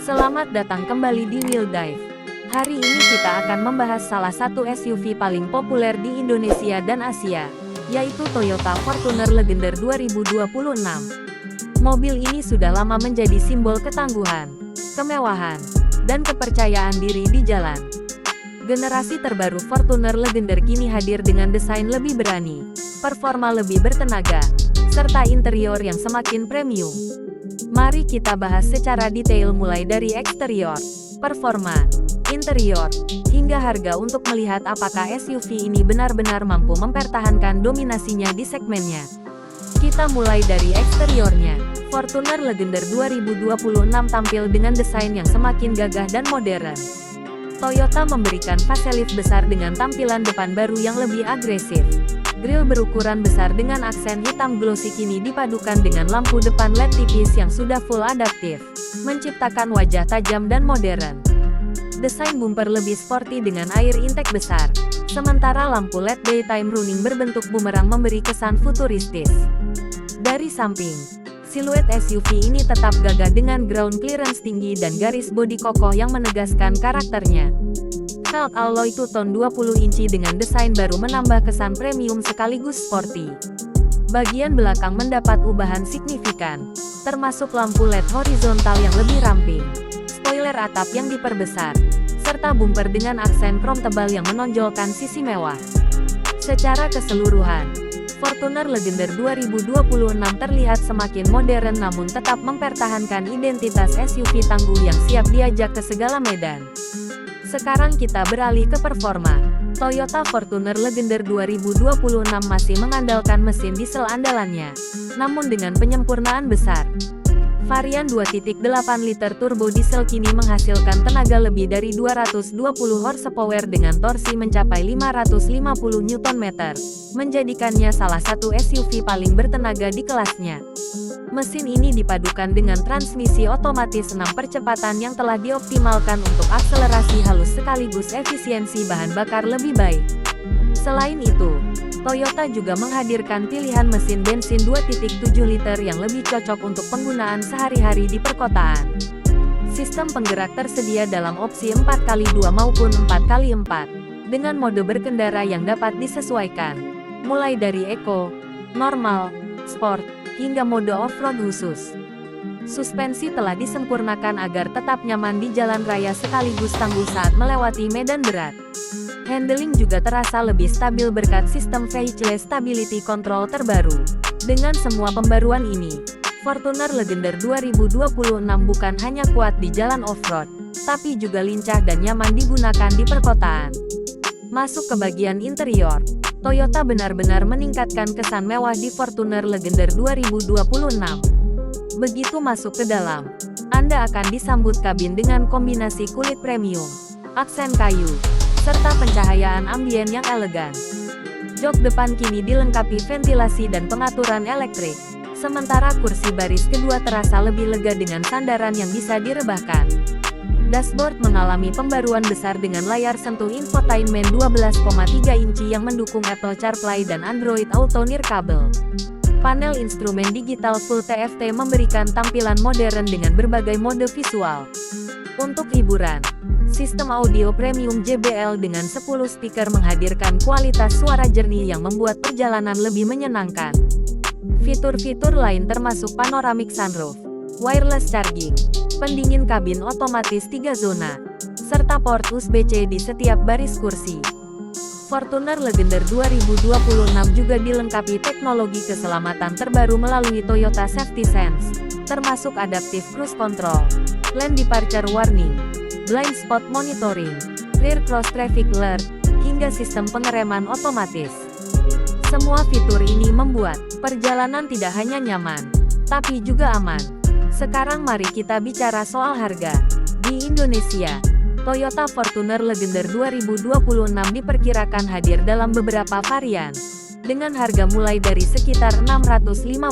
Selamat datang kembali di Wheel Dive. Hari ini kita akan membahas salah satu SUV paling populer di Indonesia dan Asia, yaitu Toyota Fortuner Legender 2026. Mobil ini sudah lama menjadi simbol ketangguhan, kemewahan, dan kepercayaan diri di jalan. Generasi terbaru Fortuner Legender kini hadir dengan desain lebih berani, performa lebih bertenaga, serta interior yang semakin premium. Mari kita bahas secara detail mulai dari eksterior, performa, interior, hingga harga untuk melihat apakah SUV ini benar-benar mampu mempertahankan dominasinya di segmennya. Kita mulai dari eksteriornya. Fortuner Legender 2026 tampil dengan desain yang semakin gagah dan modern. Toyota memberikan facelift besar dengan tampilan depan baru yang lebih agresif. Grill berukuran besar dengan aksen hitam glossy kini dipadukan dengan lampu depan LED tipis yang sudah full adaptif, menciptakan wajah tajam dan modern. Desain bumper lebih sporty dengan air intake besar, sementara lampu LED daytime running berbentuk bumerang memberi kesan futuristis. Dari samping, siluet SUV ini tetap gagah dengan ground clearance tinggi dan garis bodi kokoh yang menegaskan karakternya. Felt alloy two-tone 20 inci dengan desain baru menambah kesan premium sekaligus sporty. Bagian belakang mendapat ubahan signifikan, termasuk lampu LED horizontal yang lebih ramping, spoiler atap yang diperbesar, serta bumper dengan aksen krom tebal yang menonjolkan sisi mewah. Secara keseluruhan, Fortuner Legender 2026 terlihat semakin modern namun tetap mempertahankan identitas SUV tangguh yang siap diajak ke segala medan. Sekarang kita beralih ke performa. Toyota Fortuner Legender 2026 masih mengandalkan mesin diesel andalannya, namun dengan penyempurnaan besar. Varian 2.8 liter turbo diesel kini menghasilkan tenaga lebih dari 220 horsepower dengan torsi mencapai 550 Nm, menjadikannya salah satu SUV paling bertenaga di kelasnya. Mesin ini dipadukan dengan transmisi otomatis 6 percepatan yang telah dioptimalkan untuk akselerasi halus sekaligus efisiensi bahan bakar lebih baik. Selain itu, Toyota juga menghadirkan pilihan mesin bensin 2.7 liter yang lebih cocok untuk penggunaan sehari-hari di perkotaan. Sistem penggerak tersedia dalam opsi 4x2 maupun 4x4, dengan mode berkendara yang dapat disesuaikan, mulai dari Eco, Normal, Sport, hingga mode off-road khusus. Suspensi telah disempurnakan agar tetap nyaman di jalan raya sekaligus tangguh saat melewati medan berat. Handling juga terasa lebih stabil berkat sistem Vehicle Stability Control terbaru. Dengan semua pembaruan ini, Fortuner Legender 2026 bukan hanya kuat di jalan off-road, tapi juga lincah dan nyaman digunakan di perkotaan. Masuk ke bagian interior, Toyota benar-benar meningkatkan kesan mewah di Fortuner Legender 2026. Begitu masuk ke dalam, Anda akan disambut kabin dengan kombinasi kulit premium, aksen kayu, serta pencahayaan ambien yang elegan. Jok depan kini dilengkapi ventilasi dan pengaturan elektrik, sementara kursi baris kedua terasa lebih lega dengan sandaran yang bisa direbahkan. Dashboard mengalami pembaruan besar dengan layar sentuh infotainment 12,3 inci yang mendukung Apple CarPlay dan Android Auto nirkabel. Panel instrumen digital Full TFT memberikan tampilan modern dengan berbagai mode visual. Untuk hiburan, sistem audio premium JBL dengan 10 speaker menghadirkan kualitas suara jernih yang membuat perjalanan lebih menyenangkan. Fitur-fitur lain termasuk panoramic sunroof, wireless charging, pendingin kabin otomatis 3 zona, serta port USB-C di setiap baris kursi. Fortuner Legender 2026 juga dilengkapi teknologi keselamatan terbaru melalui Toyota Safety Sense, termasuk Adaptive Cruise Control, Lane Departure Warning, Blind Spot Monitoring, Rear Cross Traffic Alert, hingga sistem pengereman otomatis. Semua fitur ini membuat perjalanan tidak hanya nyaman, tapi juga aman. Sekarang mari kita bicara soal harga. Di Indonesia, Toyota Fortuner Legender 2026 diperkirakan hadir dalam beberapa varian, dengan harga mulai dari sekitar Rp650